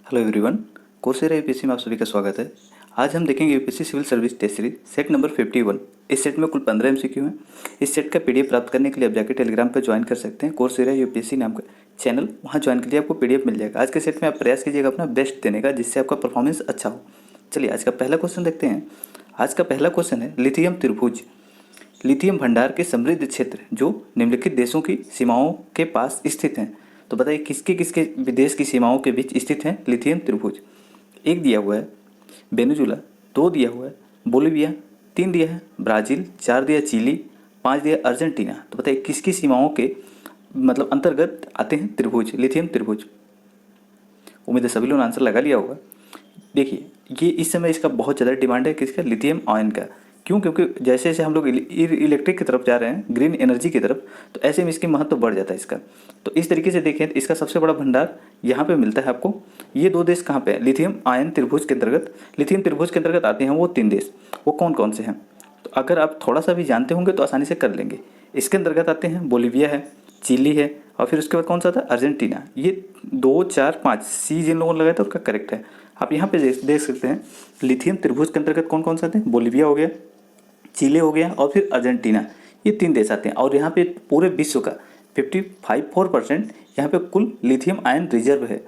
Hello everyone, Coursera UPSC में आप सभी का स्वागत है। आज हम देखेंगे UPSC civil service test series set number 51। इस सेट में कुल 15 एमसीक्यू हैं। इस सेट का पीडीएफ प्राप्त करने के लिए आप जाकर टेलीग्राम पर ज्वाइन कर सकते हैं। कोर्सेरा यूपीएससी नाम का चैनल, वहाँ ज्वाइन के लिए आपको पीडीएफ मिल जाएगा। आज के सेट में आप प्रयास कीजिएगा अपना बेस्ट देने का, जिससे आपका परफॉर्मेंस अच्छा हो। चलिए आज का पहला क्वेश्चन देखते हैं। आज का पहला क्वेश्चन है, लिथियम त्रिभुज लिथियम भंडार के समृद्ध क्षेत्र जो निम्नलिखित देशों की सीमाओं के पास स्थित हैं। तो बताइए किसके किसके विदेश की सीमाओं के बीच स्थित है लिथियम त्रिभुज। एक दिया हुआ है वेनेजुला, दो दिया हुआ है बोलिविया, तीन दिया है ब्राज़ील, चार दिया चिली, पाँच दिया अर्जेंटीना। तो बताइए किसकी सीमाओं के अंतर्गत आते हैं त्रिभुज, लिथियम त्रिभुज। उम्मीद है सभी लोगों ने आंसर लगा लिया होगा। देखिए ये इस समय इसका बहुत ज़्यादा डिमांड है, किसका, लिथियम आयन का। क्यों? क्योंकि जैसे जैसे हम लोग इलेक्ट्रिक की तरफ जा रहे हैं, ग्रीन एनर्जी की तरफ, तो ऐसे में इसकी महत्व बढ़ जाता है इसका। तो इस तरीके से देखें तो इसका सबसे बड़ा भंडार यहाँ पे मिलता है आपको। ये दो देश कहाँ पे है लिथियम आयन त्रिभुज के अंतर्गत? लिथियम त्रिभुज के अंतर्गत आते हैं वो तीन देश। वो कौन कौन से हैं? तो अगर आप थोड़ा सा भी जानते होंगे तो आसानी से कर लेंगे। इसके अंतर्गत आते हैं बोलिविया है, चिली है, और फिर उसके बाद कौन सा था, अर्जेंटीना। ये 2, 4, 5 सी जिन लोगों ने लगाया था उसका करेक्ट है। आप यहाँ पे देख सकते हैं लिथियम त्रिभुज के अंतर्गत कौन कौन सा थे, बोलिविया हो गया, चिले हो गया और फिर अर्जेंटीना। ये तीन देश आते हैं। और यहाँ पे पूरे विश्व का 55% यहाँ पे कुल लिथियम आयन रिजर्व है।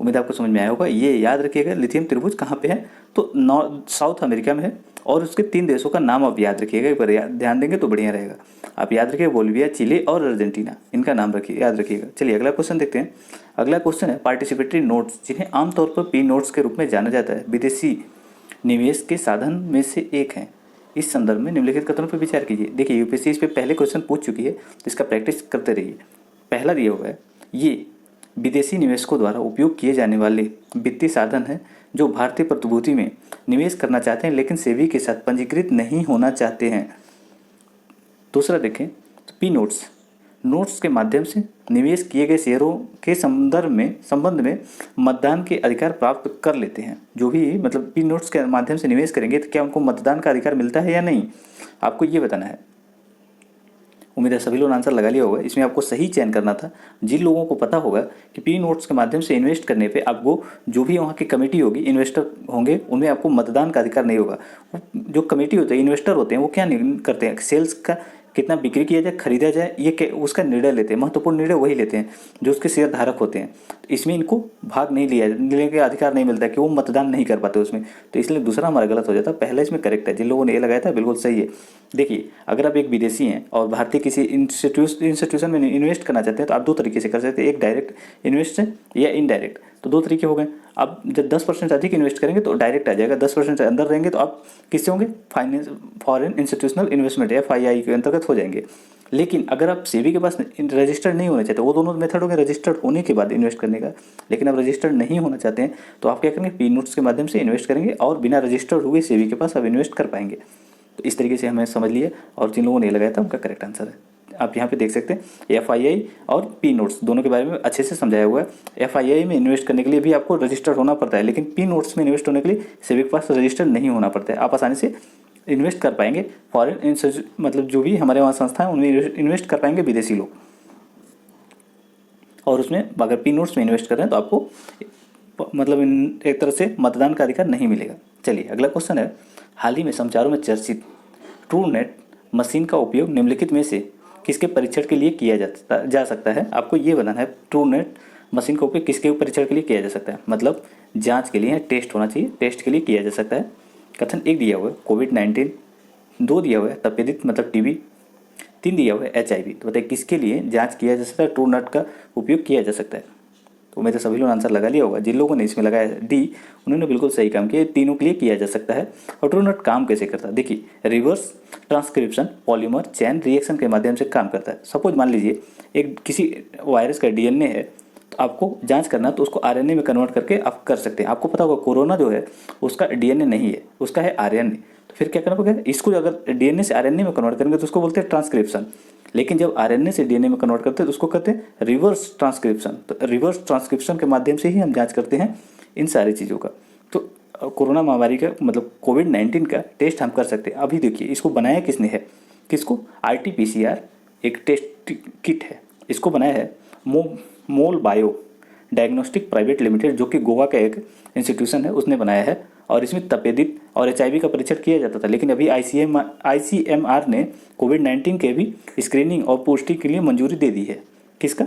उम्मीद आपको समझ में आया होगा। ये याद रखिएगा लिथियम त्रिभुज कहाँ पे है, तो नॉर्थ साउथ अमेरिका में है। और उसके तीन देशों का नाम आप याद रखिएगा, एक बार ध्यान देंगे तो बढ़िया रहेगा। आप याद रखिए बोलिविया, चिले और अर्जेंटीना, इनका नाम रखिए, याद रखिएगा। चलिए अगला क्वेश्चन देखते हैं। अगला क्वेश्चन है, पार्टिसिपेटरी नोट्स जिन्हें आमतौर पर पी नोट्स के रूप में जाना जाता है, विदेशी निवेश के साधन में से एक हैं। इस संदर्भ में निम्नलिखित कथनों पर विचार कीजिए। देखिए यूपीएससी इस पे पहले क्वेश्चन पूछ चुकी है, तो इसका प्रैक्टिस करते रहिए। पहला दिया हुआ है, ये विदेशी निवेशकों द्वारा उपयोग किए जाने वाले वित्तीय साधन है जो भारतीय प्रतिभूति में निवेश करना चाहते हैं लेकिन सेबी के साथ पंजीकृत नहीं होना चाहते हैं। दूसरा देखें तो पी नोट्स के माध्यम से निवेश किए गए शेयरों के संबंध में मतदान के अधिकार प्राप्त कर लेते हैं। जो भी पी नोट्स के माध्यम से निवेश करेंगे तो क्या उनको मतदान का अधिकार मिलता है या नहीं, आपको ये बताना है। उम्मीद है सभी लोगों ने आंसर लगा लिया होगा। इसमें आपको सही चयन करना था। जिन लोगों को पता होगा कि पी नोट्स के माध्यम से इन्वेस्ट करने पे आपको जो भी वहाँ की कमेटी होगी, इन्वेस्टर होंगे, उनमें आपको मतदान का अधिकार नहीं होगा। जो कमेटी होते हैं, इन्वेस्टर होते हैं, वो क्या करते हैं, सेल्स का कितना बिक्री किया जाए, खरीदा जाए, ये उसका निर्णय लेते हैं। महत्वपूर्ण निर्णय वही लेते हैं जो उसके शेयर धारक होते हैं। तो इसमें इनको भाग नहीं लेने का अधिकार नहीं मिलता कि वो मतदान नहीं कर पाते उसमें। तो इसलिए दूसरा हमारा गलत हो जाता है, पहला इसमें करेक्ट है। जिन लोगों ने ये लगाया था बिल्कुल सही है। देखिए अगर आप एक विदेशी हैं और भारतीय किसी इंस्टीट्यूशन में इन्वेस्ट करना चाहते हैं तो आप दो तरीके से कर सकते हैं, एक डायरेक्ट इन्वेस्ट या इनडायरेक्ट। तो दो तरीके हो गए। अब जब 10% अधिक इन्वेस्ट करेंगे तो डायरेक्ट आ जाएगा, 10% से अंदर रहेंगे तो आप किससे होंगे, फॉरेन इंस्टीट्यूशनल इन्वेस्टमेंट FII के अंतर्गत हो जाएंगे। लेकिन अगर आप सेबी के पास रजिस्टर्ड नहीं होना चाहते, वो दोनों मेथड हो गए रजिस्टर्ड होने के बाद इन्वेस्ट करने का। लेकिन आप रजिस्टर्ड नहीं होना चाहते हैं तो आप क्या करेंगे, पी नोट्स के माध्यम से इन्वेस्ट करेंगे और बिना रजिस्टर्ड हुए सेबी के पास आप इन्वेस्ट कर पाएंगे। तो इस तरीके से हमें समझ लिया और जिन लोगों ने लगाया था उनका करेक्ट आंसर है। आप यहाँ पे देख सकते हैं FII और पी नोट्स दोनों के बारे में अच्छे से समझाया हुआ है। FII में इन्वेस्ट करने के लिए भी आपको रजिस्टर्ड होना पड़ता है, लेकिन पी नोट्स में इन्वेस्ट होने के लिए सेबी के पास रजिस्टर्ड नहीं होना पड़ता है। आप आसानी से इन्वेस्ट कर पाएंगे। फॉरेन जो भी हमारे वहाँ संस्था है उनमें इन्वेस्ट कर पाएंगे विदेशी लोग। और उसमें अगर पी नोट्स में इन्वेस्ट कर रहे हैं तो आपको एक तरह से मतदान का अधिकार नहीं मिलेगा। चलिए अगला क्वेश्चन है, हाल ही में समाचारों में चर्चित ट्रूनेट मशीन का उपयोग निम्नलिखित में से किसके परीक्षण के लिए किया जा सकता है। आपको ये बताना है ट्रूनेट मशीन का उपयोग किसके परीक्षण के लिए किया जा सकता है। जांच के लिए, टेस्ट होना चाहिए, टेस्ट के लिए किया जा सकता है। कथन एक दिया हुआ है कोविड-19, दो दिया हुआ है तपेदिक टीबी, तीन दिया हुआ है HIV। तो बताइए किसके लिए जांच किया जा सकता है, ट्रूनेट का उपयोग किया जा सकता है। तो उम्मीद है सभी लोगों ने आंसर लगा लिया होगा। जिन लोगों ने इसमें लगाया D, उन्होंने बिल्कुल सही काम किया। तीनों के लिए किया जा सकता है। और ट्रूनेट काम कैसे करता है, देखिए reverse transcription polymer chain reaction के माध्यम से काम करता है। सपोज मान लीजिए एक किसी वायरस का DNA है, तो आपको जांच करना तो उसको RNA में कन्वर्ट करके आप कर सकते हैं। आपको पता होगा कोरोना जो है उसका DNA नहीं है, उसका है RNA। तो फिर क्या करना पड़ेगा, इसको अगर DNA से RNA में कन्वर्ट करेंगे तो उसको बोलते हैं ट्रांसक्रिप्शन। लेकिन जब RNA से DNA में कन्वर्ट करते हैं तो उसको कहते हैं रिवर्स ट्रांसक्रिप्शन। तो रिवर्स ट्रांसक्रिप्शन के माध्यम से ही हम जांच करते हैं इन सारी चीज़ों का। तो कोरोना महामारी का कोविड-19 का टेस्ट हम कर सकते हैं। अभी देखिए इसको बनाया किसने है, किसको, RT-PCR एक टेस्ट किट है, इसको बनाया है मोल बायो डायग्नोस्टिक प्राइवेट लिमिटेड, जो कि गोवा का एक इंस्टीट्यूशन है, उसने बनाया है। और इसमें तपेदिक और एचआईवी का परीक्षण किया जाता था, लेकिन अभी आईसीएमआर ने कोविड-19 के भी स्क्रीनिंग और पुष्टि के लिए मंजूरी दे दी है। किसका?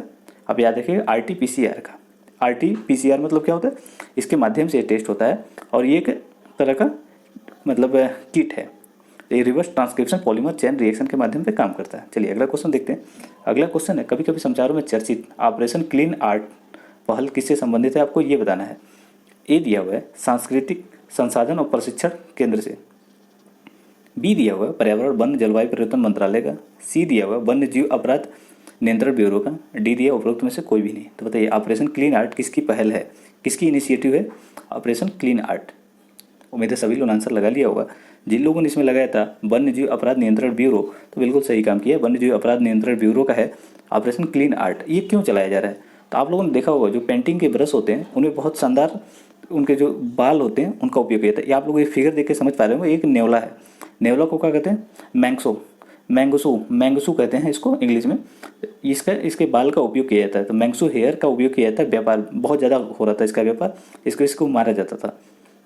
आप याद रखिएगा, आरटी-पीसीआर का। आरटी-पीसीआर मतलब क्या होता है? इसके माध्यम से टेस्ट होता है और ये एक तरह का मतलब किट है। ये reverse transcription polymer chain reaction के माध्यम से काम करता है। चलिए अगला क्वेश्चन देखते हैं। अगला क्वेश्चन है, कभी कभी समाचारों में चर्चित ऑपरेशन क्लीन आर्ट पहल किससे संबंधित है, आपको ये बताना है। ए दिया हुआ है सांस्कृतिक संसाधन और प्रशिक्षण केंद्र से। बी दिया हुआ है पर्यावरण वन जलवायु परिवर्तन मंत्रालय का। सी दिया हुआ है वन्य जीव अपराध नियंत्रण ब्यूरो का। डी दिया उपरोक्त में से कोई भी नहीं। तो बताइए ऑपरेशन क्लीन आर्ट किसकी पहल है, किसकी इनिशिएटिव है ऑपरेशन क्लीन आर्ट? उम्मीद है सभी लोगों ने आंसर लगा लिया होगा। जिन लोगों ने इसमें लगाया था वन्य जीव अपराध नियंत्रण ब्यूरो, तो बिल्कुल सही काम किया। वन्य जीव अपराध नियंत्रण ब्यूरो का है ऑपरेशन क्लीन आर्ट। ये क्यों चलाया जा रहा है? तो आप लोगों ने देखा होगा जो पेंटिंग के ब्रश होते हैं उनमें बहुत शानदार उनके जो बाल होते हैं उनका उपयोग किया था। ये आप लोग ये फिगर देख के समझ पा रहे हो, एक नेवला है। नेवला को क्या कहते हैं? मैंगसू कहते हैं इसको इंग्लिश में। इसके बाल का उपयोग किया जाता है। तो मैंगसू हेयर का उपयोग किया जाता है। व्यापार बहुत ज़्यादा हो रहा था इसका व्यापार, इसको मारा जाता था।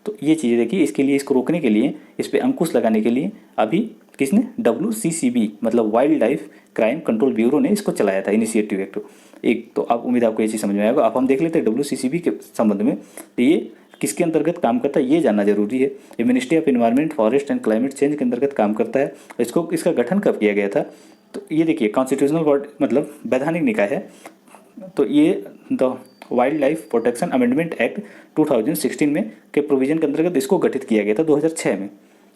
तो ये चीज़ें देखिए, इसके लिए इसको रोकने के लिए, इस पर अंकुश लगाने के लिए अभी किसने? WCCB मतलब wild life crime control bureau ने इसको चलाया था, इनिशिएटिव एक्ट एक। तो आप उम्मीद आपको ये चीज़ समझ में आएगा। अब हम देख लेते हैं WCCB के संबंध में, तो ये किसके अंतर्गत काम करता है ये जानना जरूरी है। ये ministry of environment forest and climate change के अंतर्गत काम करता है। इसका गठन कब किया गया था? तो ये देखिए कॉन्स्टिट्यूशनल बॉडी मतलब वैधानिक निकाय है। तो ये the wild life protection amendment act 2016 में के प्रोविजन के अंतर्गत इसको गठित किया गया था 2006 में,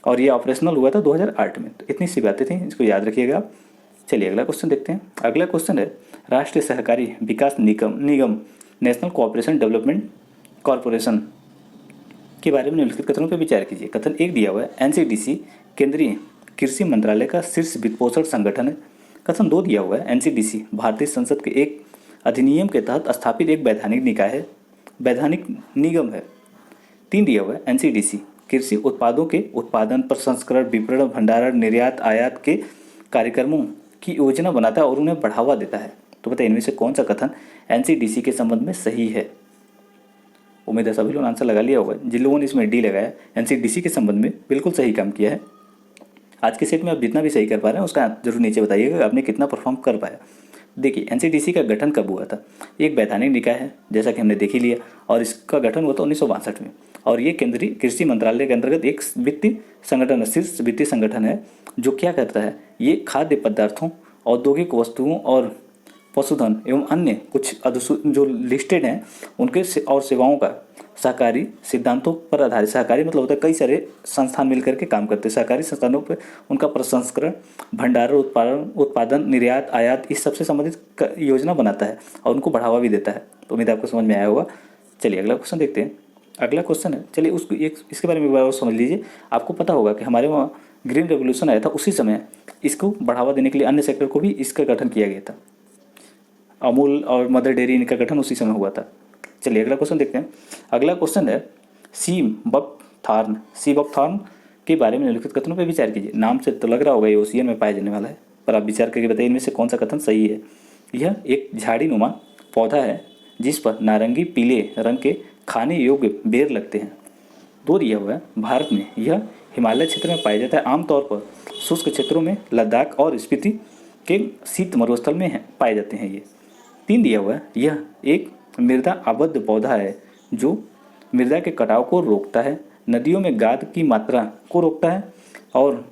और ये ऑपरेशनल हुआ था 2008 में। तो इतनी सी बातें थी, इसको याद रखिएगा आप। चलिए अगला क्वेश्चन देखते हैं। अगला क्वेश्चन है राष्ट्रीय सहकारी विकास निगम नेशनल कोऑपरेशन डेवलपमेंट कॉरपोरेशन के बारे में निम्नलिखित कथनों पर विचार कीजिए। कथन एक दिया हुआ है एनसीडीसी केंद्रीय कृषि मंत्रालय का शीर्ष वित्तपोषण संगठन है। कथन दो दिया हुआ है एनसीडीसी भारतीय संसद के एक अधिनियम के तहत स्थापित एक वैधानिक निकाय है, वैधानिक निगम है। तीन दिया हुआ है एनसीडीसी कृषि उत्पादों के उत्पादन प्रसंस्करण विपणन भंडारण निर्यात आयात के कार्यक्रमों की योजना बनाता है और उन्हें बढ़ावा देता है। तो बताइए इनमें से कौन सा कथन एनसीडीसी के संबंध में सही है? उम्मीद है सभी लोगों ने आंसर लगा लिया होगा। जिन लोगों ने इसमें डी लगाया एनसीडीसी के संबंध में बिल्कुल सही काम किया है। आज के सेट में आप जितना भी सही कर पा रहे हैं उसका जरूर नीचे बताइएगा आपने कितना परफॉर्म कर पाया। देखिए एनसीडीसी का गठन कब हुआ था? एक वैधानिक निकाय है जैसा कि हमने देख ही लिया, और इसका गठन हुआ था 1962 में, और ये केंद्रीय कृषि मंत्रालय के अंतर्गत एक वित्तीय संगठन है, शीर्ष वित्तीय संगठन है, जो क्या करता है, ये खाद्य पदार्थों, औद्योगिक वस्तुओं और पशुधन एवं अन्य कुछ जो लिस्टेड हैं उनके और सेवाओं का सहकारी सिद्धांतों पर आधारित, सहकारी मतलब होता है कई सारे संस्थान मिलकर के काम करते हैं, सहकारी संस्थानों पर उनका प्रसंस्करण भंडारण उत्पादन निर्यात आयात इस सबसे संबंधित योजना बनाता है और उनको बढ़ावा भी देता है। तो उम्मीद आपको समझ में आया होगा। चलिए अगला क्वेश्चन देखते हैं। अगला क्वेश्चन है, चलिए इसके बारे में एक बार और समझ लीजिए। आपको पता होगा कि हमारे वहाँ ग्रीन रेवोल्यूशन आया था, उसी समय इसको बढ़ावा देने के लिए अन्य सेक्टर को भी इसका गठन किया गया था। अमूल और मदर डेयरी इनका गठन उसी समय हुआ था। चलिए अगला क्वेश्चन देखते हैं। अगला क्वेश्चन है सी बकथॉर्न के बारे में निम्नलिखित कथनों पर विचार कीजिए। नाम से तो लग रहा होगा ये ओशियन में पाया जाने वाला है, पर आप विचार करके बताइए इनमें से कौन सा कथन सही है। यह एक झाड़ीनुमा पौधा है जिस पर नारंगी पीले रंग के खाने योग्य बेर लगते हैं। दो दिया हुआ है भारत में यह हिमालय क्षेत्र में पाया जाता है, आमतौर पर शुष्क क्षेत्रों में लद्दाख और स्पीति के शीत मरुस्थल में पाए जाते हैं ये। तीन दिया हुआ है यह एक मृदा आबद्ध पौधा है जो मृदा के कटाव को रोकता है, नदियों में गाद की मात्रा को रोकता है और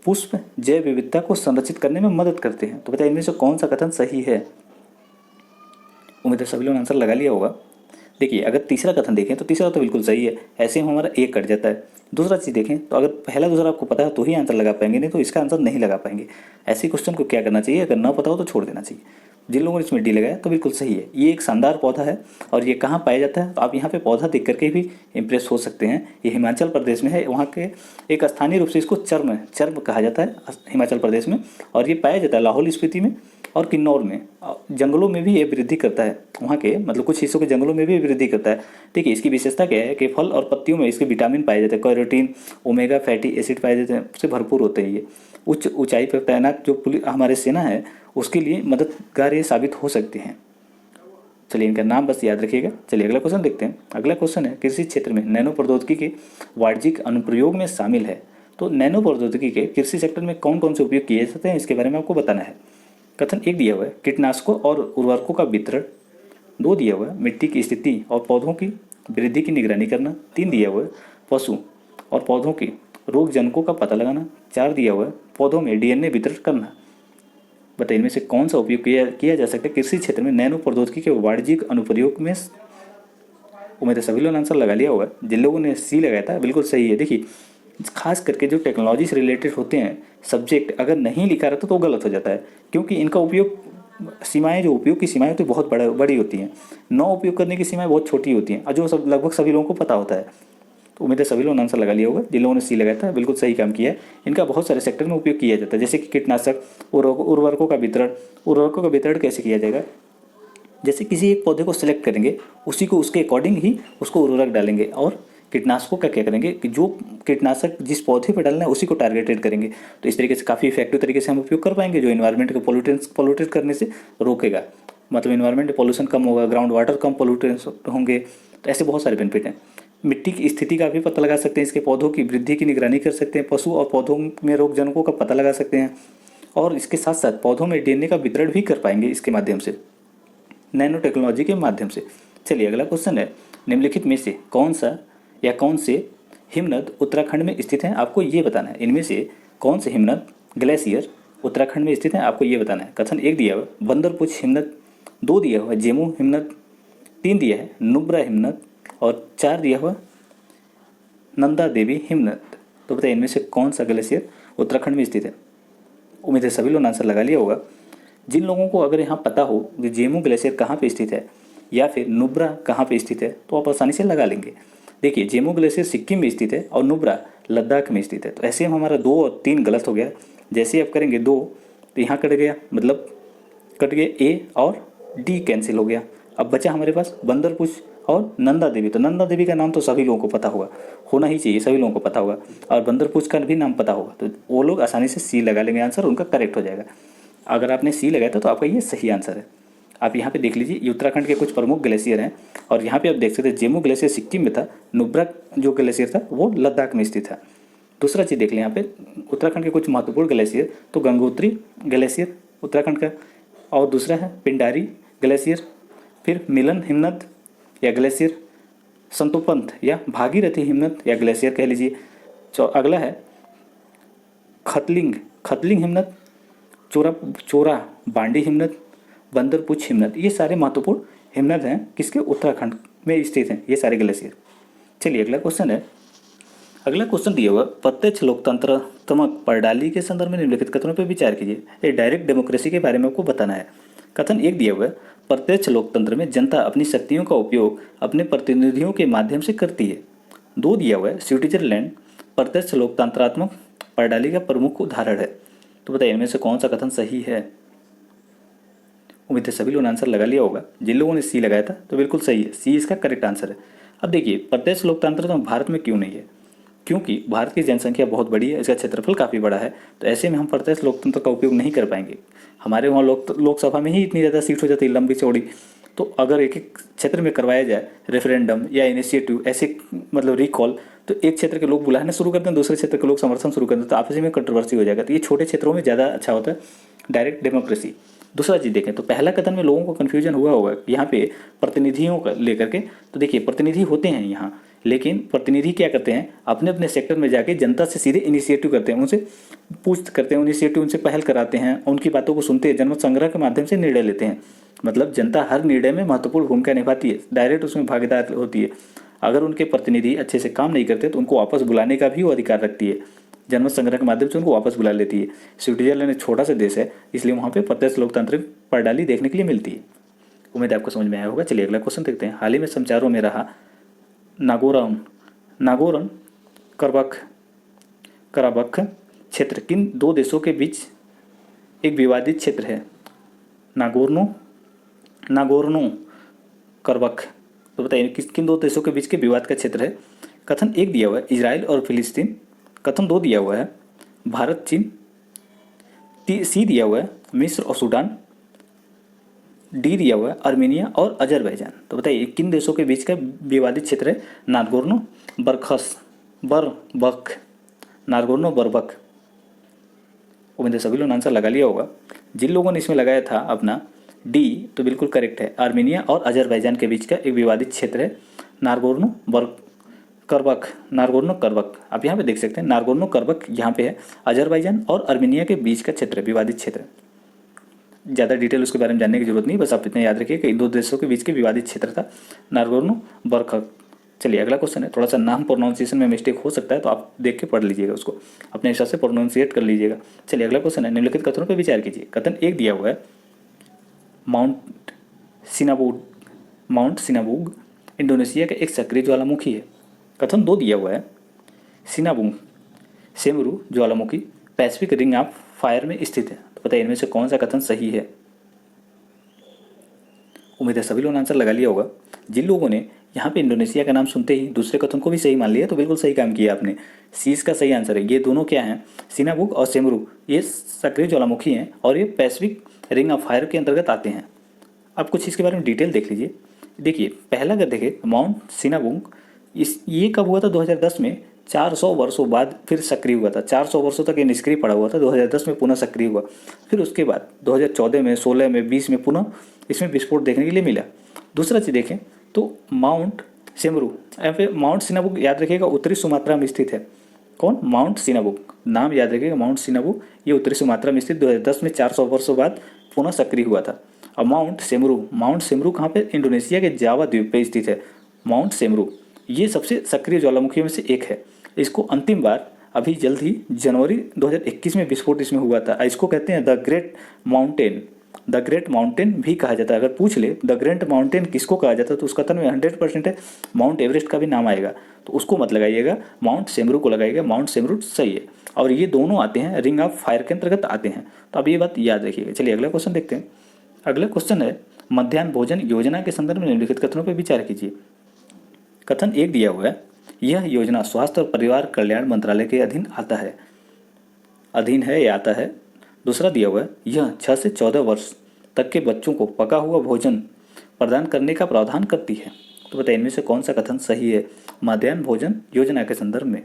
पुष्प जैव विविधता को संरक्षित करने में मदद करते हैं। तो बताइए इनमें से कौन सा कथन सही है? उम्मीद है सभी लोगों ने आंसर लगा लिया होगा। देखिए अगर तीसरा कथन देखें तो तीसरा तो बिल्कुल सही है, ऐसे में हमारा एक कट जाता है। दूसरा चीज़ देखें तो अगर पहला दूसरा आपको पता है तो ही आंसर लगा पाएंगे, नहीं तो इसका आंसर नहीं लगा पाएंगे। ऐसे क्वेश्चन को क्या करना चाहिए, अगर ना पता हो तो छोड़ देना चाहिए। जिन लोगों ने इसमें डी लगाया तो बिल्कुल सही है। ये एक शानदार पौधा है और ये कहाँ पाया जाता है, तो आप यहाँ पे पौधा देख करके भी इम्प्रेस हो सकते हैं। ये हिमाचल प्रदेश में है, वहाँ के एक स्थानीय रूप से इसको चर्म कहा जाता है हिमाचल प्रदेश में, और ये पाया जाता है लाहौल स्पीति में और किन्नौर में। जंगलों में भी ये वृद्धि करता है, वहाँ के मतलब कुछ हिस्सों के जंगलों में भी वृद्धि करता है। ठीक है, इसकी विशेषता क्या है कि फल और पत्तियों में इसके विटामिन पाए जाते हैं, कैरोटीन ओमेगा फैटी एसिड पाए जाते हैं, उससे भरपूर होते हैं। ये उच्च ऊंचाई पर तैनात जो हमारे सेना है उसके लिए मददगार ये साबित हो सकते हैं। चलिए इनका नाम बस याद रखिएगा। चलिए अगला क्वेश्चन देखते हैं। अगला क्वेश्चन है, कृषि क्षेत्र में नैनो प्रौद्योगिकी के वाणिज्यिक अनुप्रयोग में शामिल है। तो नैनो प्रौद्योगिकी के कृषि सेक्टर में कौन कौन से उपयोग किए जाते हैं, इसके बारे में आपको बताना है। कथन एक दिया हुआ है, कीटनाशकों और उर्वरकों का वितरण। 2 दिया हुआ है, मिट्टी की स्थिति और पौधों की वृद्धि की निगरानी करना। 3 दिया हुआ है, पशु और पौधों के रोग जनकों का पता लगाना। 4 दिया हुआ है, पौधों में डीएनए वितरण करना। बताइए इनमें से कौन सा उपयोग किया जा सकता है कृषि क्षेत्र में नैनो प्रौद्योगिकी के वाणिज्यिक अनुप्रयोग में। उम्मीद है सभी लोगों ने आंसर लगा लिया होगा। जिन लोगों ने सी लगाया था बिल्कुल सही है। देखिए खास करके जो टेक्नोलॉजी से रिलेटेड होते हैं सब्जेक्ट, अगर नहीं लिखा रहता तो गलत हो जाता है, क्योंकि इनका उपयोग सीमाएं, जो उपयोग की सीमाएं होती है बहुत बड़ी होती हैं, न उपयोग करने की सीमाएं बहुत छोटी होती हैं, और जो सब लगभग सभी लोगों को पता होता है। तो उम्मीद है सभी लोगों ने आंसर लगा लिया होगा। जिन लोगों ने सी लगाया था बिल्कुल सही काम किया है। इनका बहुत सारे सेक्टर में उपयोग किया जाता है, जैसे कि कीटनाशक, उर्वरकों का वितरण। उर्वरकों का वितरण कैसे किया जाएगा, जैसे किसी एक पौधे को सिलेक्ट करेंगे, उसी को उसके अकॉर्डिंग ही उसको उर्वरक डालेंगे। और कीटनाशकों का क्या करेंगे कि जो कीटनाशक जिस पौधे पर डालना है उसी को टारगेटेड करेंगे। तो इस तरीके से काफ़ी इफेक्टिव तरीके से हम उपयोग कर पाएंगे, जो इन्वायरमेंट को पोल्यूटेड करने से रोकेगा। मतलब इन्वायरमेंट में पोल्यूशन कम होगा, ग्राउंड वाटर कम पोल्यूटेंस होंगे। तो ऐसे बहुत सारे बेनिफिट हैं। मिट्टी की स्थिति का भी पता लगा सकते हैं, इसके पौधों की वृद्धि की निगरानी कर सकते हैं, पशु और पौधों में रोग जनकों का पता लगा सकते हैं, और इसके साथ साथ पौधों में डीएनए का वितरण भी कर पाएंगे इसके माध्यम से, नैनो टेक्नोलॉजी के माध्यम से। चलिए अगला क्वेश्चन है, निम्नलिखित में से कौन सा या कौन से हिमनद उत्तराखंड में स्थित हैं, आपको ये बताना है। इनमें से कौन से हिमनद ग्लेशियर उत्तराखंड में स्थित हैं, आपको ये बताना है। कथन एक दिया हुआ बंदरपुछ हिमनद। 2 दिया हुआ जेमू हिमनद। 3 दिया है नुब्रा हिमनद। और 4 दिया हुआ नंदा देवी हिमनद। तो बताइए इनमें से कौन सा ग्लेशियर उत्तराखंड में स्थित है। उम्मीद है सभी लोगों ने आंसर लगा लिया होगा। जिन लोगों को अगर यहाँ पता हो कि जेमू ग्लेशियर कहाँ पे स्थित है या फिर नुब्रा कहाँ पे स्थित है, तो आप आसानी से लगा लेंगे। देखिए जेमू ग्लेशियर सिक्किम में स्थित है और नुब्रा लद्दाख में स्थित है। तो ऐसे में हमारा 2 और 3 गलत हो गया। जैसे आप करेंगे 2 तो यहाँ कट गया, मतलब कट गया ए और डी कैंसिल हो गया। अब बचा हमारे पास बंदरपुछ और नंदा देवी। तो नंदा देवी का नाम तो सभी लोगों को पता होगा, होना ही चाहिए, सभी लोगों को पता होगा। और बंदरपुछ का भी नाम पता होगा, तो वो लोग आसानी से सी लगा लेंगे, आंसर उनका करेक्ट हो जाएगा। अगर आपने सी लगाया था तो आपका ये सही आंसर है। आप यहाँ पे देख लीजिए, ये उत्तराखंड के कुछ प्रमुख ग्लेशियर हैं, और यहाँ पे आप देख सकते हैं जेमू ग्लेशियर सिक्किम में था, नुब्रा जो ग्लेशियर था वो लद्दाख में स्थित था। दूसरा चीज़ देख लें यहाँ पे उत्तराखंड के कुछ महत्वपूर्ण ग्लेशियर, तो गंगोत्री ग्लेशियर उत्तराखंड का, और दूसरा है पिंडारी ग्लेशियर, फिर मिलन हिमनद या ग्लेशियर, संतोपंथ या भागीरथी हिमनद या ग्लेशियर कह लीजिए। अगला है खतलिंग हिमनद, चोरा बांडी हिमनद, बंदरपुछ हिमनद। ये सारे महत्वपूर्ण हिमनद हैं किसके, उत्तराखंड में स्थित हैं ये सारे ग्लेशियर। चलिए अगला क्वेश्चन है। अगला क्वेश्चन दिया हुआ प्रत्यक्ष लोकतंत्रात्मक प्रणाली के संदर्भ में निम्नलिखित कथनों पर विचार कीजिए। ये डायरेक्ट डेमोक्रेसी के बारे में आपको बताना है। कथन एक दिया हुआ है, प्रत्यक्ष लोकतंत्र में जनता अपनी शक्तियों का उपयोग अपने प्रतिनिधियों के माध्यम से करती है। 2 दिया हुआ है, स्विट्जरलैंड प्रत्यक्ष लोकतंत्रात्मक प्रणाली का प्रमुख उदाहरण है। तो बताइए इनमें से कौन सा कथन सही है। उम्मीद है सभी लोगों ने आंसर लगा लिया होगा। जिन लोगों ने सी लगाया था तो बिल्कुल सही है, सी इसका करेक्ट आंसर है। अब देखिए प्रत्यक्ष लोकतंत्र तो भारत में क्यों नहीं है, क्योंकि भारत की जनसंख्या बहुत बड़ी है, इसका क्षेत्रफल काफ़ी बड़ा है। तो ऐसे में हम प्रत्यक्ष लोकतंत्र का उपयोग नहीं कर पाएंगे। हमारे वहाँ लोकसभा में ही इतनी ज़्यादा सीट हो जाती है लंबी चौड़ी। तो अगर एक एक क्षेत्र में करवाया जाए रेफरेंडम या इनिशिएटिव ऐसे, मतलब रिकॉल, तो एक क्षेत्र के लोग बुलाना शुरू कर दें, दूसरे क्षेत्र के लोग समर्थन शुरू कर दें, तो आपस में कंट्रोवर्सी हो जाएगा। तो ये छोटे क्षेत्रों में ज़्यादा अच्छा होता है डायरेक्ट डेमोक्रेसी। दूसरा चीज़ देखें तो पहला कथन में लोगों को कन्फ्यूजन हुआ होगा यहाँ पे प्रतिनिधियों का लेकर के। तो देखिए प्रतिनिधि होते हैं यहाँ, लेकिन प्रतिनिधि क्या करते हैं, अपने अपने सेक्टर में जाके जनता से सीधे इनिशिएटिव करते हैं, उनसे पूछ करते हैं, इनिशिएटिव उनसे पहल कराते हैं, उनकी बातों को सुनते हैं, जनमत संग्रह के माध्यम से निर्णय लेते हैं। मतलब जनता हर निर्णय में महत्वपूर्ण भूमिका निभाती है, डायरेक्ट उसमें भागीदार होती है। अगर उनके प्रतिनिधि अच्छे से काम नहीं करते तो उनको वापस बुलाने का भी वो अधिकार रखती है, जनमत संग्रह के माध्यम से उनको वापस बुला लेती है। स्विट्जरलैंड एक छोटा सा देश है, इसलिए वहाँ पे प्रत्यक्ष लोकतांत्रिक प्रणाली देखने के लिए मिलती है। उम्मीद है आपको समझ में आया होगा। चलिए अगला क्वेश्चन देखते हैं। हाल ही में समाचारों में रहा नागोर्नो कराबख क्षेत्र किन 2 देशों के बीच एक विवादित क्षेत्र है। नागोर्नो कराबख, तो बताइए किन 2 देशों के बीच के विवाद का क्षेत्र है। कथन 1 दिया हुआ है इजराइल और फिलिस्तीन। कथन 2 दिया हुआ है भारत चीन। सी दिया हुआ है मिस्र और सूडान। डी दिया हुआ है आर्मेनिया और अजरबैजान। तो बताइए किन देशों के बीच का विवादित क्षेत्र है? Nagorno Karabakh, Nagorno Karabakh. उम्मीद है सभी लोगों ने आंसर लगा लिया होगा। जिन लोगों ने इसमें लगाया था अपना डी, तो बिल्कुल करेक्ट है। आर्मेनिया और अजरबैजान के बीच का एक विवादित क्षेत्र है नागोर्नो करबख, नागोर्नो करबख। आप यहाँ पे देख सकते हैं नागोर्नो करबख यहाँ पे है, अजरबैजान और आर्मेनिया के बीच का क्षेत्र, विवादित क्षेत्र। ज़्यादा डिटेल उसके बारे में जानने की जरूरत नहीं, बस आप इतना याद रखिए कि इन दो देशों के बीच के विवादित क्षेत्र था नागोर्नो बरबख। चलिए अगला क्वेश्चन है, थोड़ा सा नाम प्रोनाउंसिएशन में मिस्टेक हो सकता है, तो आप देख के पढ़ लीजिएगा, उसको अपने हिसाब से प्रोनाउंसिएट कर लीजिएगा। चलिए अगला क्वेश्चन है, निम्नलिखित कथनों पर विचार कीजिए। कथन एक दिया हुआ है माउंट सिनाबुग इंडोनेशिया का एक सक्रिय ज्वालामुखी है। कथन दो दिया हुआ है सिनाबुग सेमरू ज्वालामुखी पैसिफिक रिंग ऑफ फायर में स्थित है। तो बताइए इनमें से कौन सा कथन सही है? उम्मीद है सभी लोगों ने आंसर लगा लिया होगा। जिन लोगों ने यहाँ पे इंडोनेशिया का नाम सुनते ही दूसरे कथन को भी सही मान लिया, तो बिल्कुल सही काम किया आपने। सी इसका सही आंसर है। ये दोनों क्या हैं? सिनाबुग और सेमरू, ये सक्रिय ज्वालामुखी हैं और ये पैसिफिक रिंग ऑफ फायर के अंतर्गत आते हैं। अब कुछ इसके बारे में डिटेल देख लीजिए। देखिए पहला अगर देखें माउंट सिनाबुग, ये कब हुआ था? 2010 में, 400 वर्षों बाद फिर सक्रिय हुआ था। 400 वर्षों तक ये निष्क्रिय पड़ा हुआ था, 2010 में पुनः सक्रिय हुआ। फिर उसके बाद 2014 में, 16 में, 20 में पुनः इसमें विस्फोट देखने के लिए मिला। दूसरा चीज़ देखें तो माउंट सेमरू, या फिर माउंट सिनाबुग, याद रखिएगा उत्तरी सुमात्रा में स्थित है। कौन? माउंट सिनाबुग, नाम याद रखिएगा माउंट सिनाबुग, ये उत्तरी सुमात्रा में स्थित 2010 में 400 वर्षों बाद पुनः सक्रिय हुआ था। और माउंट सेमरू कहाँ पे? इंडोनेशिया के जावा द्वीप पे स्थित है माउंट सेमरू। ये सबसे सक्रिय ज्वालामुखी में से एक है। इसको अंतिम बार अभी जल्द ही जनवरी 2021 में विस्फोट इसमें हुआ था। इसको कहते हैं द ग्रेट माउंटेन भी कहा जाता है। अगर पूछ ले द ग्रेट माउंटेन किसको कहा जाता है, तो उस कथन में 100% है माउंट एवरेस्ट का भी नाम आएगा, तो उसको मत लगाइएगा, माउंट सेमरू को लगाइएगा। माउंट सेमरू सही है, और ये दोनों आते हैं रिंग ऑफ फायर के अंतर्गत आते हैं। तो अब ये बात याद रखिएगा। चलिए अगला क्वेश्चन देखते हैं। अगला क्वेश्चन है, मध्याह्न भोजन योजना के संदर्भ में निम्नलिखित कथनों पर विचार कीजिए। कथन एक दिया हुआ है, यह योजना स्वास्थ्य और परिवार कल्याण मंत्रालय के अधीन आता है या आता है। दूसरा दिया हुआ है, यह 6 से 14 वर्ष तक के बच्चों को पका हुआ भोजन प्रदान करने का प्रावधान करती है। तो बताइए इनमें से कौन सा कथन सही है मध्याह्न भोजन योजना के संदर्भ में?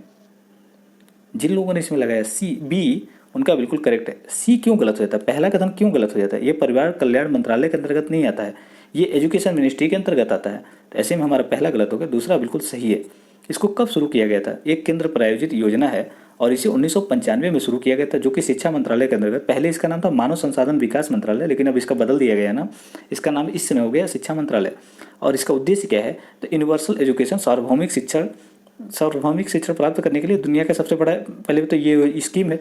जिन लोगों ने इसमें लगाया बी, उनका बिल्कुल करेक्ट है। सी क्यों गलत हो जाता है? पहला कथन क्यों गलत हो जाता है? ये परिवार कल्याण मंत्रालय के अंतर्गत नहीं आता है, ये एजुकेशन मिनिस्ट्री के अंतर्गत आता है। तो ऐसे में हमारा पहला गलत हो गया, दूसरा बिल्कुल सही है। इसको कब शुरू किया गया था? एक केंद्र प्रायोजित योजना है और इसे 1995 में शुरू किया गया था, जो कि शिक्षा मंत्रालय के अंतर्गत। पहले इसका नाम था मानव संसाधन विकास मंत्रालय, लेकिन अब इसका बदल दिया गया ना, इसका नाम इस समय हो गया शिक्षा मंत्रालय। और इसका उद्देश्य क्या है? तो यूनिवर्सल एजुकेशन, सार्वभौमिक शिक्षा प्राप्त करने के लिए दुनिया का सबसे बड़ा पहले तो ये स्कीम है।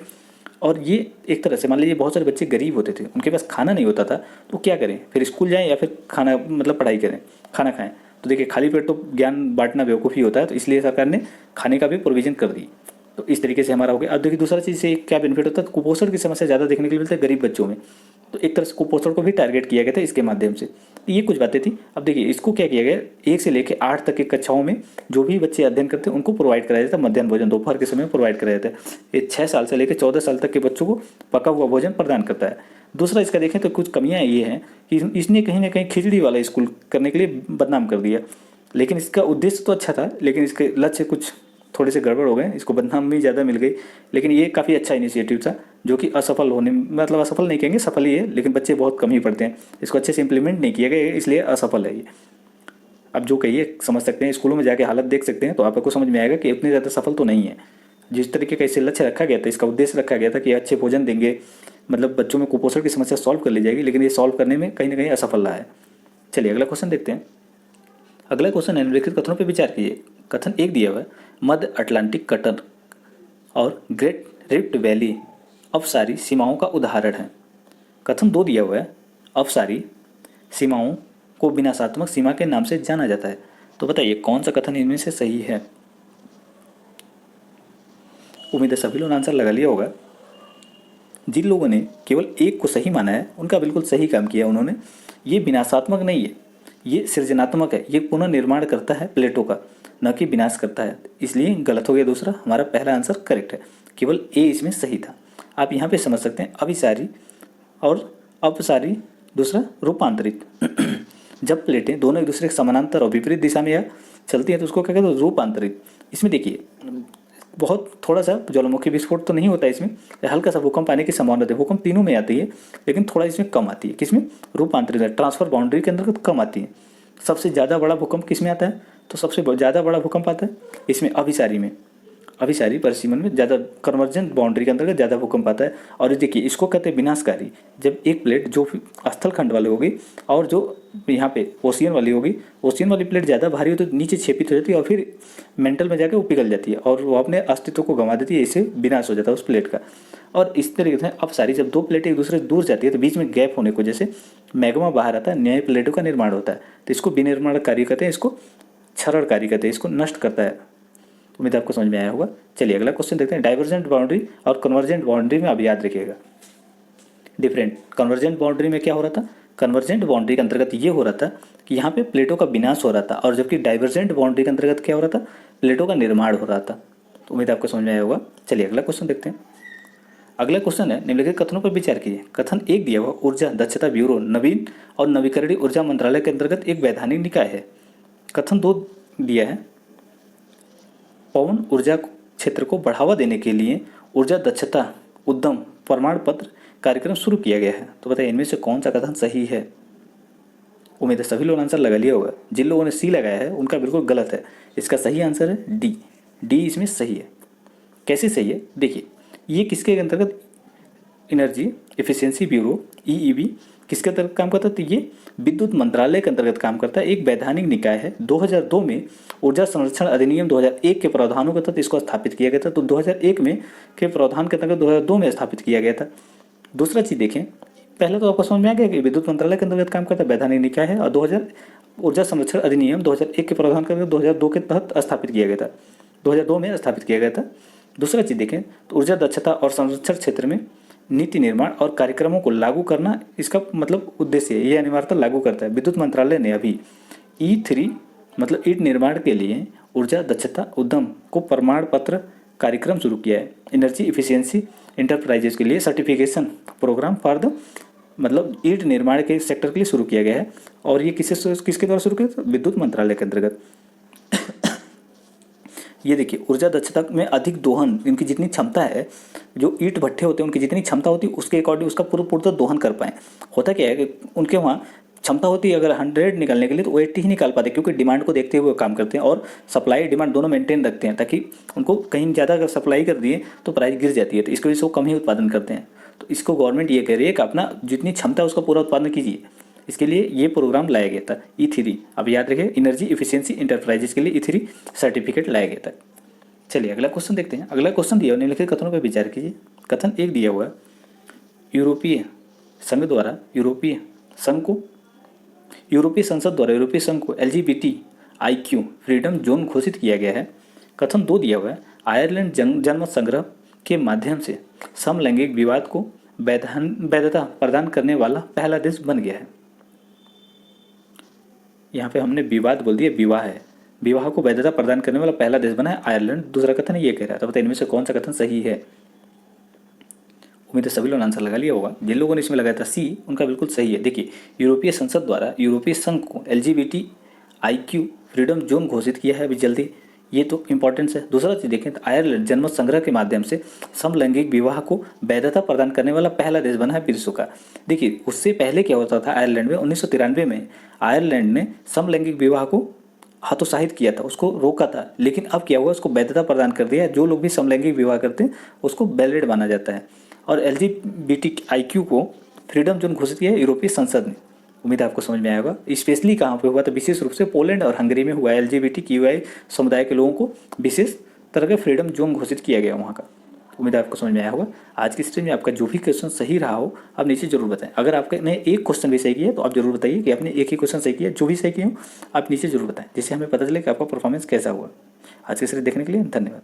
और ये एक तरह से मान लीजिए बहुत सारे बच्चे गरीब होते थे, उनके पास खाना नहीं होता था, तो क्या करें? फिर स्कूल जाएं या फिर खाना पढ़ाई करें, खाना खाएं। तो देखिए खाली पेट तो ज्ञान बांटना बेवकूफ़ी होता है, तो इसलिए सरकार ने खाने का भी प्रोविजन कर दी। तो इस तरीके से हमारा हो गया। अब देखिए दूसरा चीज़ से क्या बेनिफिट होता है? कुपोषण की समस्या ज़्यादा देखने के लिए मिलता है गरीब बच्चों में, तो एक तरह से कुपोषण को भी टारगेट किया गया था इसके माध्यम से। ये कुछ बातें थी। अब देखिए इसको क्या किया गया, 1 से लेकर 8 तक की कक्षाओं में जो भी बच्चे अध्ययन करते हैं उनको प्रोवाइड कराया जाता है मध्याह्न भोजन, दोपहर के समय में प्रोवाइड कराया जाता है। ये 6 साल से लेकर 14 साल तक के बच्चों को पका हुआ भोजन प्रदान करता है। दूसरा इसका देखें तो कुछ कमियाँ ये हैं कि इसने कहीं ना कहीं खिचड़ी वाला स्कूल करने के लिए बदनाम कर दिया। लेकिन इसका उद्देश्य तो अच्छा था, लेकिन इसके लक्ष्य कुछ थोड़े से गड़बड़ हो गए, इसको बदनामी ज़्यादा मिल गई। लेकिन ये काफ़ी अच्छा इनिशिएटिव था, जो कि असफल होने, मतलब असफल नहीं कहेंगे, सफल ही है, लेकिन बच्चे बहुत कम ही पढ़ते हैं। इसको अच्छे से इम्प्लीमेंट नहीं किया गया, इसलिए असफल है ये। अब जो कहिए समझ सकते हैं, स्कूलों में जाके हालत देख सकते हैं, तो आपको समझ में आएगा कि इतने ज़्यादा सफल तो नहीं है। जिस तरीके का इसे लक्ष्य रखा गया था, इसका उद्देश्य रखा गया था कि अच्छे भोजन देंगे, मतलब बच्चों में कुपोषण की समस्या सॉल्व कर ली जाएगी, लेकिन ये सॉल्व करने में कहीं ना कहीं असफल रहा है। चलिए अगला क्वेश्चन देखते हैं। अगला क्वेश्चन है, निम्नलिखित कथनों पर विचार कीजिए। कथन एक दिया हुआ है, मध्य अटलांटिक कटर और ग्रेट रिफ्ट वैली अपसारी सीमाओं का उदाहरण है। कथन दो दिया हुआ है, अपसारी सीमाओं को विनाशात्मक सीमा के नाम से जाना जाता है। तो बताइए कौन सा कथन इनमें से सही है? उम्मीद है सभी लोगों ने आंसर लगा लिया होगा। जिन लोगों ने केवल एक को सही माना है उनका बिल्कुल सही काम किया उन्होंने। ये विनाशात्मक नहीं है, ये सृजनात्मक है, ये पुनर्निर्माण करता है प्लेटों का, न कि विनाश करता है। इसलिए गलत हो गया दूसरा, हमारा पहला आंसर करेक्ट है, केवल ए इसमें सही था। आप यहाँ पे समझ सकते हैं अभिसारी और अपसारी दूसरा रूपांतरित जब प्लेटें दोनों एक दूसरे के समानांतर और विपरीत दिशा में या चलती हैं तो उसको क्या कहते हैं, रूपांतरित। इसमें देखिए बहुत थोड़ा सा ज्वालामुखी विस्फोट तो नहीं होता है इसमें, हल्का सा भूकंप आने की संभावना रहती है। भूकंप तीनों में आती है लेकिन थोड़ा इसमें कम आती है। किसमें, रूपांतरित, ट्रांसफर बाउंड्री के अंतर्गत कम आती है। सबसे ज़्यादा बड़ा भूकंप किस में आता है, तो सबसे ज़्यादा बड़ा भूकंप आता है इसमें अभिसारी में, अभिसारी परिसीमन में ज़्यादा कन्वर्जेंट बाउंड्री के अंतर्गत ज़्यादा भूकंप आता है। और देखिए इसको कहते हैं विनाशकारी, जब एक प्लेट जो स्थल खंड वाली होगी और जो यहाँ पे ओशियन वाली होगी, ओशियन वाली प्लेट ज़्यादा भारी हो तो नीचे छेपित हो जाती है और फिर मेंटल में जाकर वो पिघल जाती है और वो अपने अस्तित्व को गंवा देती है, इससे विनाश हो जाता है उस प्लेट का। और इस तरीके से अपसारी, जब दो प्लेटें एक दूसरे से दूर जाती है तो बीच में गैप होने की वजह से मैग्मा बाहर आता है, नए प्लेटों का निर्माण होता है। तो इसको विनिर्माण कार्य कहते हैं, इसको क्षरण कार्य कहते हैं, इसको नष्ट करता है। उम्मीद आपको समझ में आया होगा। चलिए अगला क्वेश्चन देखते हैं। डाइवर्जेंट बाउंड्री और कन्वर्जेंट बाउंड्री में अब याद रखिएगा डिफरेंट। कन्वर्जेंट बाउंड्री में क्या हो रहा था, कन्वर्जेंट बाउंड्री के अंतर्गत ये हो रहा था कि यहाँ पे प्लेटों का विनाश हो रहा था, और जबकि डाइवर्जेंट बाउंड्री के अंतर्गत क्या हो रहा था, प्लेटों का निर्माण हो रहा था। तो उम्मीद आपको समझ में आया होगा। चलिए अगला क्वेश्चन देखते हैं। अगला क्वेश्चन है, निम्नलिखित कथनों पर विचार कीजिए। कथन एक दिया हुआ, ऊर्जा दक्षता ब्यूरो नवीन और नवीकरणीय ऊर्जा मंत्रालय के अंतर्गत एक वैधानिक निकाय है। कथन दो दिया है, पवन ऊर्जा क्षेत्र को बढ़ावा देने के लिए ऊर्जा दक्षता उद्यम प्रमाण पत्र कार्यक्रम शुरू किया गया है। तो बताइए इनमें से कौन सा कथन सही है। उम्मीद है सभी लोगों ने आंसर लगा लिया होगा। जिन लोगों ने सी लगाया है उनका बिल्कुल गलत है। इसका सही आंसर है डी, डी इसमें सही है। कैसे सही है, देखिए ये किसके अंतर्गत, एनर्जी एफिशिएंसी ब्यूरो ईईबी किसके अंतर्गत काम करता है, तो ये विद्युत मंत्रालय के अंतर्गत काम करता है। एक वैधानिक निकाय है। 2002 में ऊर्जा संरक्षण अधिनियम 2001 के प्रावधानों के तहत इसको स्थापित किया गया था। तो 2001 में के प्रावधान के अंतर्गत 2002 में स्थापित किया गया था। दूसरा चीज़ देखें, पहले तो आपको समझ में आ गया कि विद्युत मंत्रालय के अंतर्गत काम करता है, वैधानिक निकाय है, और 2000 ऊर्जा संरक्षण अधिनियम 2001 के प्रावधान के अंतर्गत 2002 के तहत स्थापित किया गया था, 2002 में स्थापित किया गया था। दूसरा चीज़ देखें तो ऊर्जा दक्षता और संरक्षण क्षेत्र में नीति निर्माण और कार्यक्रमों को लागू करना इसका मतलब उद्देश्य है, ये अनिवार्यता लागू करता है। विद्युत मंत्रालय ने अभी E3 मतलब ईंट निर्माण के लिए ऊर्जा दक्षता उद्यम को प्रमाण पत्र कार्यक्रम शुरू किया है। एनर्जी इफिशियंसी इंटरप्राइजेज के लिए सर्टिफिकेशन प्रोग्राम फॉर द मतलब ईंट निर्माण के सेक्टर के लिए शुरू किया गया है। और ये किसके द्वारा शुरू किया, विद्युत मंत्रालय के अंतर्गत। ये देखिए ऊर्जा दक्षता में अधिक दोहन, इनकी जितनी क्षमता है, जो ईंट भट्ठे होते हैं उनकी जितनी क्षमता होती है उसके अकॉर्डिंग उसका पूरा दोहन कर पाएँ। होता क्या है कि उनके वहाँ क्षमता होती है अगर 100 निकालने के लिए तो वो 80 ही निकाल पाते, क्योंकि डिमांड को देखते हुए काम करते हैं और सप्लाई डिमांड दोनों मेंटेन रखते हैं, ताकि उनको कहीं ज़्यादा अगर सप्लाई कर दिए तो प्राइस गिर जाती है, तो इसकी वजह से वो कम ही उत्पादन करते हैं। तो इसको गवर्नमेंट ये कह रही है कि अपना जितनी क्षमता है उसका पूरा उत्पादन कीजिए। इसके लिए ये प्रोग्राम लाया गया था E3। अब याद रखिए एनर्जी इफिशियंसी इंटरप्राइजेज के लिए E3 सर्टिफिकेट लाया गया था। चलिए अगला क्वेश्चन देखते हैं। अगला क्वेश्चन दिया हुआ निम्नलिखित कथनों पर विचार कीजिए। कथन एक दिया हुआ है, यूरोपीय संघ द्वारा यूरोपीय संसद द्वारा यूरोपीय संघ को LGBTIQ फ्रीडम जोन घोषित किया गया है। कथन दो दिया हुआ है, आयरलैंड जनमत संग्रह के माध्यम से समलैंगिक विवाद को वैधता प्रदान करने वाला पहला देश बन गया है। यहाँ पे हमने विवाद बोल दिया, विवाह है, विवाह को वैधता प्रदान करने वाला पहला देश बना है आयरलैंड। दूसरा कथन ये कह रहा है। तो बताइए इनमें से कौन सा कथन सही है। उम्मीद है सभी लोगों ने आंसर लगा लिया होगा। जिन लोगों ने इसमें लगाया था सी उनका बिल्कुल सही है। देखिए यूरोपीय संसद द्वारा यूरोपीय संघ को LGBTIQ फ्रीडम जोन घोषित किया है अभी जल्दी, ये तो इंपॉर्टेंस है। दूसरा चीज़ देखें तो आयरलैंड जनमत संग्रह के माध्यम से समलैंगिक विवाह को वैधता प्रदान करने वाला पहला देश बना है विश्व का। देखिए उससे पहले क्या होता था, आयरलैंड में 1993 में आयरलैंड ने समलैंगिक विवाह को हतोत्साहित किया था, उसको रोका था, लेकिन अब क्या हुआ, उसको वैधता प्रदान कर दिया है। जो लोग भी समलैंगिक विवाह करते हैं उसको वैलिड माना जाता है। और LGBTIQ को फ्रीडम जोन घोषित किया है यूरोपीय संसद ने। उम्मीद है आपको समझ में आएगा। स्पेशली कहाँ पे हुआ था, विशेष रूप से पोलैंड और हंगरी में हुआ है। LGBTQI समुदाय के लोगों को विशेष तरह का फ्रीडम जोन घोषित किया गया वहाँ का। उम्मीद है आपको समझ में आया होगा। आज की स्ट्रीम में आपका जो भी क्वेश्चन सही रहा हो आप नीचे जरूर बताएं। अगर आपने एक क्वेश्चन भी सही किया तो आप जरूर बताइए कि आपने एक ही क्वेश्चन सही किया। जो भी सही किए हो आप नीचे जरूर बताएं, जिससे हमें पता चले कि आपका परफॉर्मेंस कैसा हुआ। आज की स्ट्रीम देखने के लिए धन्यवाद।